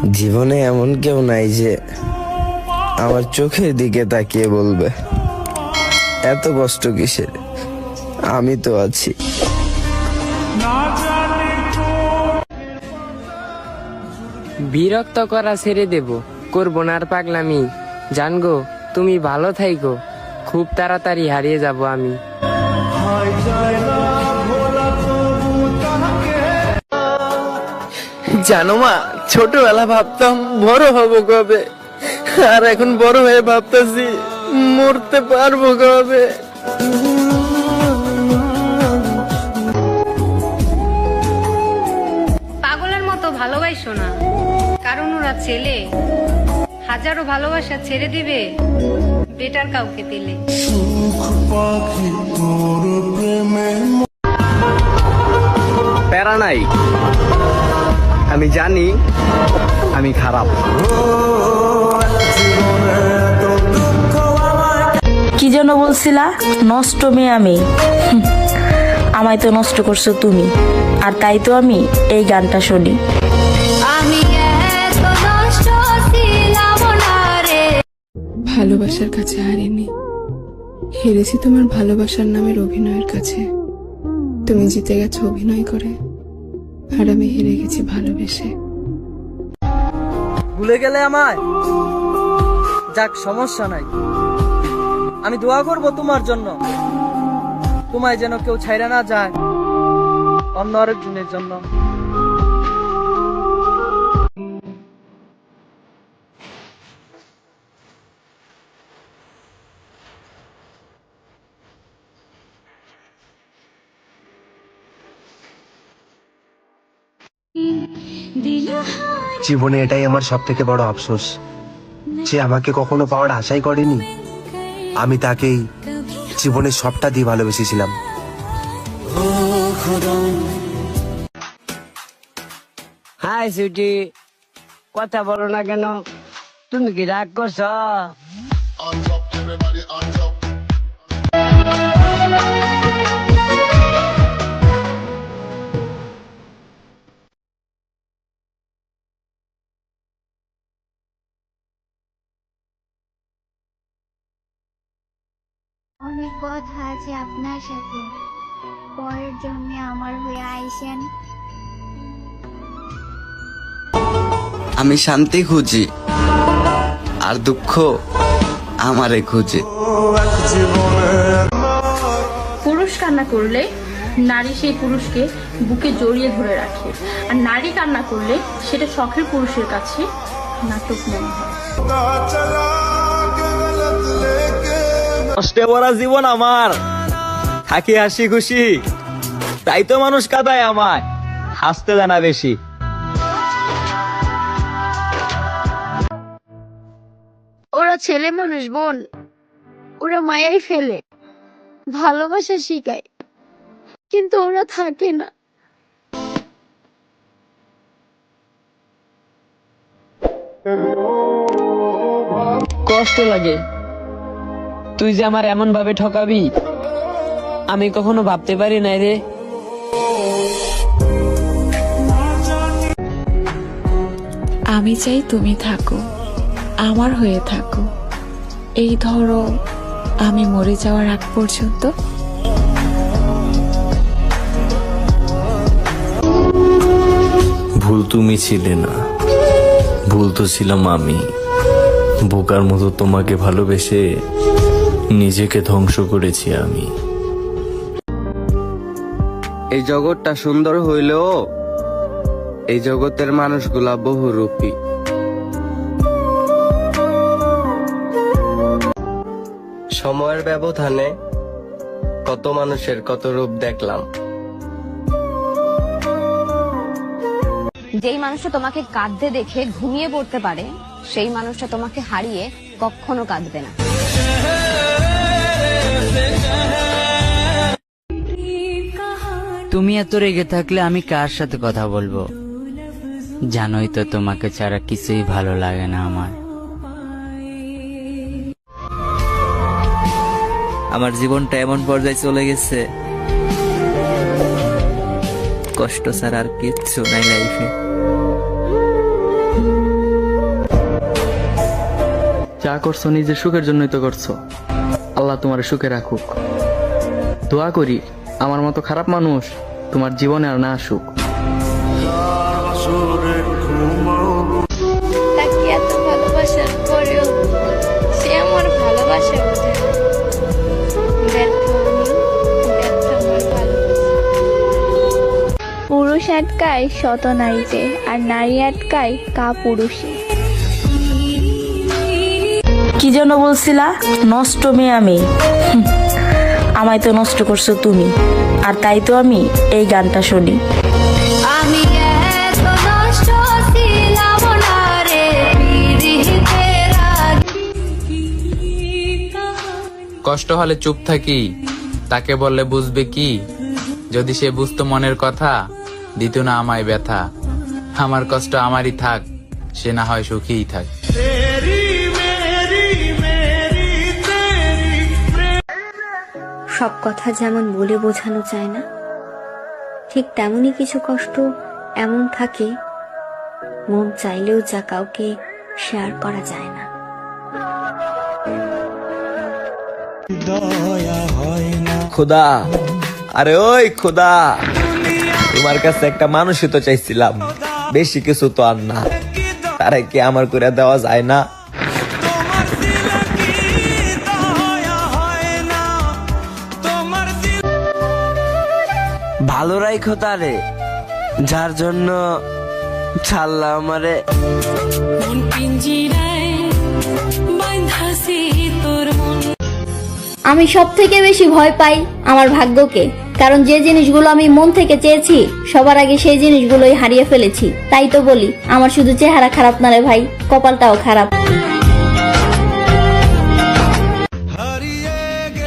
জীবনে এমন কেউ নাই যে আমার চোখের দিকে তাকিয়ে বলবে এত কষ্ট কিসের, আমি তো আছি। বিরক্ত করা ছেড়ে দেব, করবো না আর পাগলামি। জানগো তুমি ভালো থাইকো, খুব তাড়াতাড়ি হারিয়ে যাব আমি। জানো মা, ছোটবেলা ভাবতাম বড় হব কবে, আর এখন বড় হয়ে ভাবতেছি মরতে পারবো কবে। পাগলের মতো ভালোবাসো না, কারণ ওরা ছেলে। হাজারো ভালোবাসা ছেড়ে দিবে বেটার কাউকে পেলে। প্যারা নাই, আমি জানি আমি খারাপ। কি যেন বলছিলা? নষ্ট মেয়ে আমি। আমায় তো নষ্ট করছো তুমি, আর তাই তো আমি এই গানটা শুনি। ভালোবাসার কাছে হারিনি, হেরেছি তোমার ভালোবাসার নামের অভিনয়ের কাছে। তুমি জিতে গেছো অভিনয় করে, আর আমি হেরে গেছি ভালোবেসে। ভুলে গেলে আমায়, যাক সমস্যা নাই। আমি দোয়া করব তোমার জন্য, তোমায় যেন কেউ ছাইরা না যায় অন্য আরেকজনের জন্য। জীবনে এটাই আমার সব থেকে বড় আফসোস, যে আমাকে কখনো পাওয়ার আশাই করেনি। আমি তাকেই জীবনের সবটা দিয়ে ভালোবেসেছিলাম। হাই সুইটি, কথা বলো না কেন? তুমি কি রাগ করছো? অনেক কথা আছে আপনার সাথে, পরের জন্মে আমার হয়ে আইসেন। আমি শান্তি খুঁজি, আর দুঃখ আমারে খুঁজে। পুরুষ কান্না করলে নারী সেই পুরুষকে বুকে জড়িয়ে ধরে রাখে, আর নারী কান্না করলে সেটা শখের পুরুষের কাছে নাটক মনে হয়। কষ্টে ভরা জীবন আমার, থাকি হাসি খুশি, তাই তো মানুষ কাঁদায় আমায়, হাসতে জানা বেশি। ওরা ছেলে মানুষ বোন, ওরা মায়াই ফেলে, ভালোবাসা শিখায়, কিন্তু ওরা থাকে না। কষ্ট লাগে, তুই যে আমার এমন ভাবে ঠকাবি আমি কখনো ভাবতে পারি নাই রে। আমি চাই তুমি থাকো, আমার হয়ে থাকো, এই ধরো আমি মরে যাওয়ার আগ পর্যন্ত। ভুল তুমি ছিলে না, ভুল তো ছিলাম আমি। বোকার মতো তোমাকে ভালোবেসে নিজেকে ধ্বংস করেছি আমি। এই জগৎটা সুন্দর হইলেও এই জগতের মানুষগুলা বহুরূপী। সময়ের ব্যবধানে কত মানুষের কত রূপ দেখলাম। যেই মানুষটা তোমাকে কাঁদতে দেখে ঘুমিয়ে পড়তে পারে, সেই মানুষটা তোমাকে হারিয়ে কখনো কাঁদবে না। তুমি এত রেগে থাকলে আমি কার সাথে কথা বলবো? জানোই তো তোমাকে ছাড়া কিছুই ভালো লাগে না আমার। আমার জীবনটা এমন পর্যায়ে চলে গেছে, কষ্ট ছাড়া আর কিচ্ছু নাই লাইফে। যা করছো নিজের সুখের জন্যই তো করছো। আল্লাহ তোমার সুখে রাখুক। দোয়া করি আমার মতো খারাপ মানুষ তোমার জীবনে আর না আসুক। তাকে এত ভালোবাসার পরেও সে আমার ভালোবাসা বোঝে না। ব্যর্থ আমি, ব্যর্থ আমার ভালোবাসা। পুরুষ আটকায় শত নারীতে, আর নারী আটকায় কাপুরুষে। কি যেন বলছিলা? নষ্ট মেয়ে আমি। আমায় তো নষ্ট করছো তুমি, আর তাই তো আমি এই গানটা শুনি। আমি এত নষ্ট ছিলাম না রে পিরিতের আগে। কষ্ট হলে চুপ থাকি, তাকে বললে বুঝবে কি? যদি সে বুঝতো মনের কথা, দিত না আমায় ব্যথা। আমার কষ্ট আমারই থাক, সে না হয় সুখীই থাক। সব কথা যেমন বলে বোঝানো যায় না, ঠিক তেমনই কিছু কষ্ট এমন থাকে মন চাইলেও যা কাউকে শেয়ার করা যায় না। খোদা, আরে ওই খোদা, তোমার কাছে একটা মানুষই তো চাইছিলাম, বেশি কিছু তো আর না। তারে কি আমার করে দেওয়া যায় না? ভালো রাইখো তারে, যার জন্য ছাড়লা আমারে। আমি সব থেকে বেশি ভয় পাই আমার ভাগ্যকে, কারণ যে জিনিসগুলো আমি মন থেকে চেয়েছি সবার আগে সেই জিনিসগুলোই হারিয়ে ফেলেছি। তাই তো বলি আমার শুধু চেহারা খারাপ না রে ভাই, কপালটাও খারাপ।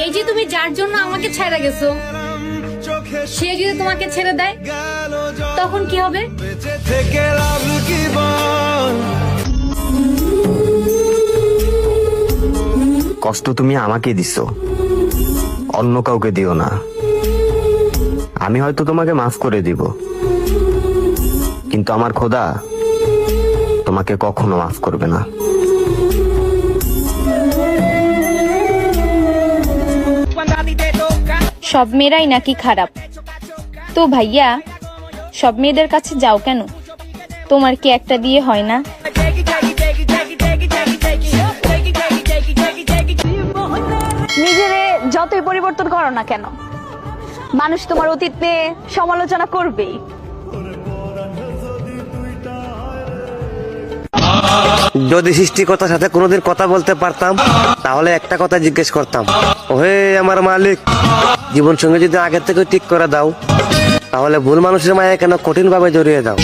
এই যে তুমি যার জন্য আমাকে ছেড়ে গেছো, সে যদি তোমাকে ছেড়ে দেয় তখন কি হবে? কষ্ট তুমি আমাকে দিছো, অন্য কাউকে দিও না। আমি হয়তো তোমাকে মাফ করে দিব, কিন্তু আমার খোদা তোমাকে কখনো মাফ করবে না। সব মেয়েরাই নাকি খারাপ? তো ভাইয়া, সব মেয়েদের কাছে যাও কেন? তোমার কি একটা দিয়ে হয় না? নিজেরে যতই পরিবর্তন করো না কেন, মানুষ তোমার অতীত নিয়ে সমালোচনা করবেই। যদি সৃষ্টিকর্তার সাথে কোনোদিন কথা বলতে পারতাম, তাহলে একটা কথা জিজ্ঞেস করতাম, ওহে আমার মালিক, জীবন সঙ্গে যদি আগে থেকে ঠিক করে দাও, তাহলে ভুল মানুষের মায়া কেন কঠিন ভাবে জড়িয়ে দাও।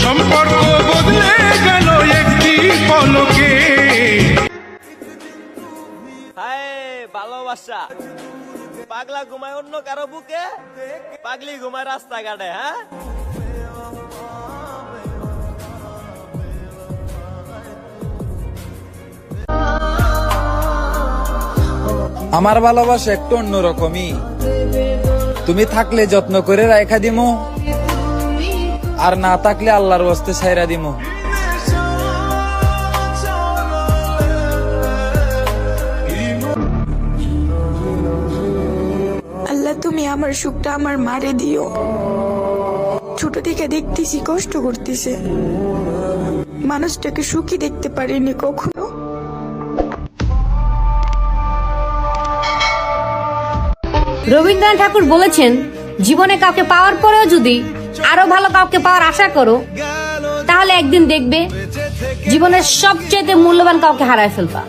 ভালোবাসা পাগলা ঘুমায় অন্য কারো বুকে, পাগলি ঘুমায় রাস্তাঘাটে। হ্যাঁ, আমার ভালোবাসা একটু অন্যরকমই। তুমি থাকলে যত্ন করে রাখা দিমু, আর না থাকলে আল্লাহর ওয়াস্তে ছাইরা দিমু। আল্লাহ, তুমি আমার সুখটা আমার মারে দিও। ছোট থেকে দেখতেছি কষ্ট করতেছে, মানুষটাকে সুখী দেখতে পারিনি কখনো। রবীন্দ্রনাথ ঠাকুর বলেছেন, জীবনে কাউকে পাওয়ার পরেও যদি আরো ভালো কাউকে পাওয়ার আশা করো, তাহলে একদিন দেখবে জীবনের সবচেয়ে মূল্যবান কাউকে হারায় ফেলবা।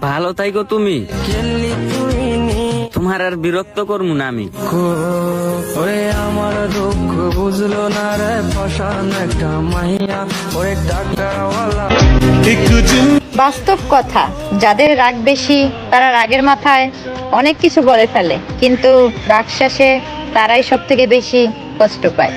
ভালো থাইকো তুমি, তোমার আর বিরক্ত করবো না আমি। আমার দুঃখ বুঝলো না রে, ফসান একটা মাইয়া, ওরে টাকাওয়ালা। বাস্তব কথা, যাদের রাগ বেশি তারা রাগের মাথায় অনেক কিছু বলে ফেলে, কিন্তু রাগ শেষে তারাই সব থেকে বেশি কষ্ট পায়।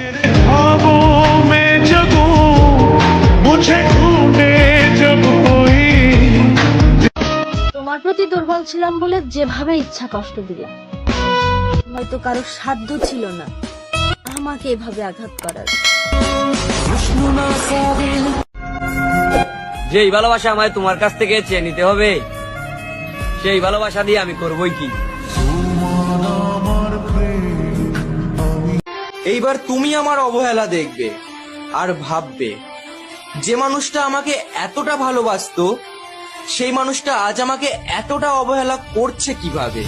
তোমার প্রতি দুর্বল ছিলাম বলে যেভাবে ইচ্ছা কষ্ট দিলাম। হয়তো কারো সাধ্য ছিল না আমাকে এভাবে আঘাত করার। যেই ভালোবাসা আমায় তোমার কাছ থেকে চেয়ে নিতে হবে, সেই ভালোবাসা দিয়ে আমি করবই কি। এইবার তুমি আমার অবহেলা দেখবে আর ভাববে, যে মানুষটা আমাকে এতটা ভালোবাসতো সেই মানুষটা আজ আমাকে এতটা অবহেলা করছে কিভাবে।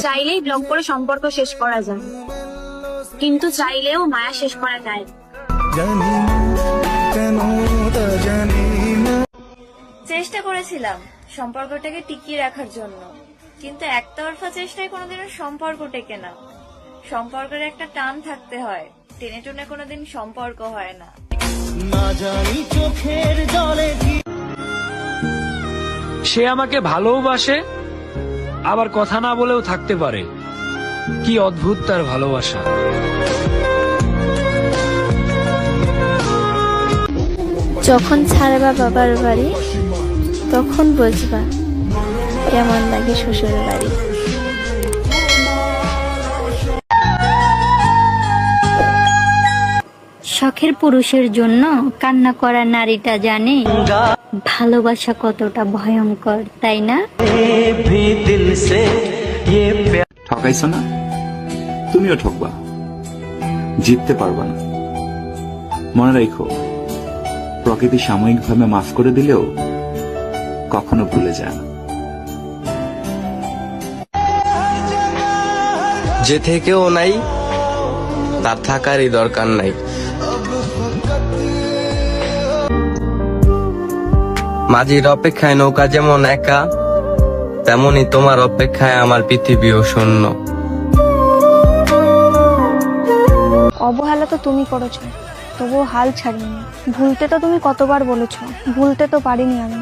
চাইলেই ব্লক করে সম্পর্ক শেষ করা যায়, কিন্তু চাইলেও মায়া শেষ করা যায়। চেষ্টা করেছিলাম সম্পর্কটাকে টিকিয়ে রাখার জন্য, কিন্তু একতরফা চেষ্টায় কোনোদিনও সম্পর্ক টেকে না। সম্পর্কের একটা টান থাকতে হয়, টেনে টুনে কোনোদিন সম্পর্ক হয় না। সে আমাকে ভালোবাসে, আবার কথা না বলেও থাকতে পারে। কি অদ্ভুত তার ভালোবাসা। যখন ছাড়বা বাবার বাড়ি, তখন বুঝবা কেমন লাগে শ্বশুর বাড়ি। শখের পুরুষের জন্য কান্না করা নারীটা জানে ভালোবাসা কতটা ভয়ঙ্কর, তাই না? ঠকাইছো না, তুমিও ঠকবা, জিততে পারবা না। মনে রাখো, প্রকৃতি সাময়িকভাবে মাফ করে দিলেও কখনো ভুলে যায় না। যে থেকেও নাই তার থাকারই দরকার নাই। মাঝির অপেক্ষায় নৌকা যেমন একা, তেমনি তোমার অপেক্ষায় আমার পৃথিবীও শূন্য। অবহেলা তো তুমি করেছো, তবুও হাল ছাড়িনি। ভুলতে তো তুমি কতবার বলেছো, ভুলতে তো পারিনি আমি।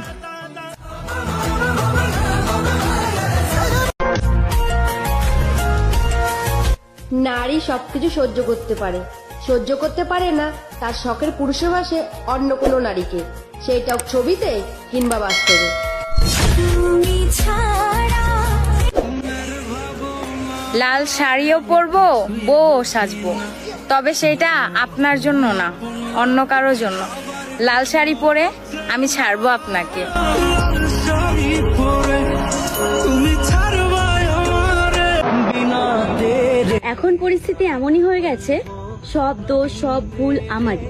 নারী সবকিছু সহ্য করতে পারে, সহ্য করতে পারে না তার শখের পুরুষের পাশে অন্য কোনো নারীকে, সেটা ছবিতে কিংবা বাস্তবে। লাল শাড়িও পরবো, বউ সাজবো, তবে সেটা আপনার জন্য না, অন্য কারোর জন্য। লাল শাড়ি পরে আমি ছাড়বো আপনাকে। এখন পরিস্থিতি এমনই হয়ে গেছে, সব দোষ সব ভুল আমারই,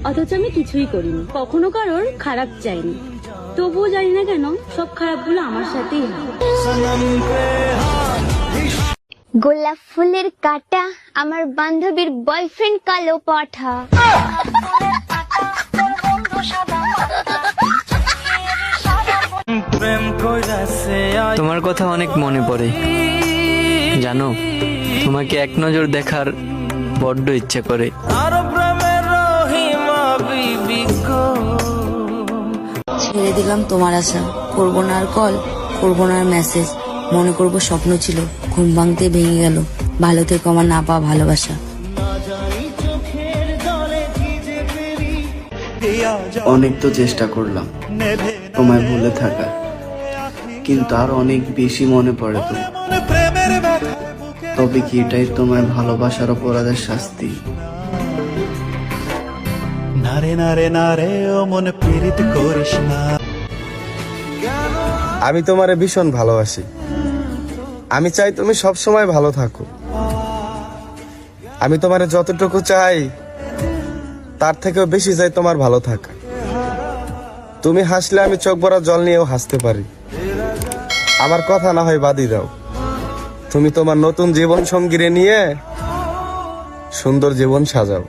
অথচ আমি কিছুই করিনি, কখনো কারোর খারাপ চাইনি। তবুও জানি না কেন সব খারাপগুলো আমার সাথেই হয়। গোলাপ ফুলের কাটা আমার বান্ধবীর বয়ফ্রেন্ড কালো পাঠা। তোমার কথা অনেক মনে পড়ে জানো, তোমাকে এক নজর দেখার বড্ড ইচ্ছা করে। ছেড়ে দিলাম তোমার আশা, করবো না আর কল, করবো না আর মেসেজ, মনে করবো স্বপ্ন ছিল, ঘুম ভাঙতে ভেঙে গেল, ভালো থেকে আমার না পাওয়া ভালোবাসা। অনেক তো চেষ্টা করলাম তোমায় ভুলে থাকার, কিন্তু আর অনেক বেশি মনে পড়ে তো। তবে কি এটাই তোমায় ভালোবাসার অপরাধের শাস্তি? নারে নারে নারে ও মনে পীড়িত করিস না। আমি তোমারে ভীষণ ভালোবাসি, আমি চাই তুমি সব সময় ভালো থাকো। আমি তোমারে যতটুকু চাই তার থেকেও বেশি চাই তোমার ভালো থাকা। তুমি হাসলে আমি চোখ ভরা জল নিয়েও হাসতে পারি। আমার কথা না হয় বাদই দাও, তুমি তোমার নতুন জীবন সঙ্গীরে নিয়ে সুন্দর জীবন সাজাও।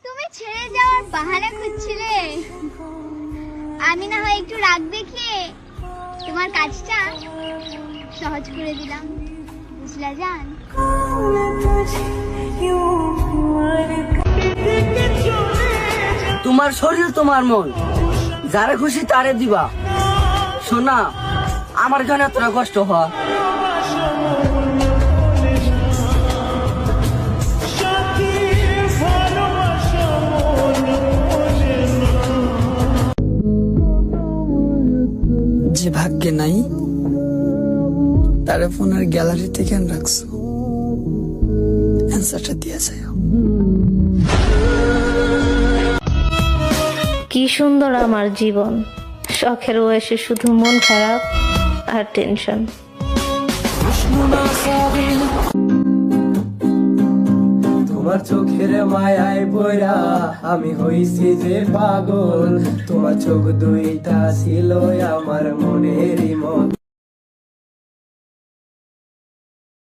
তুমি ছেড়ে যাওয়ার বাহানা খুঁজছিলে, আমি না হয় একটু রাগ দেখিয়ে তোমার কাজটা সহজ করে দিলাম, বুঝলা জান? তোমার শরীর তোমার মন, যারা খুশি তারে দিবা। শোনা, আমার জন্য এতটা কষ্ট হয়। যে ভাগ্যে নাই তারে ফোনের গ্যালারিতে কেন রাখছো? অ্যান্সারটা দিয়ে যাও। কি সুন্দর আমার জীবন, শখের বয়সে শুধু মন খারাপ আর টেনশন। তোমার চোখের মায়ায় পড়া আমি হইছি যে পাগল, তোমার চোখ দুইটা ছিল আমার মনেরই মত।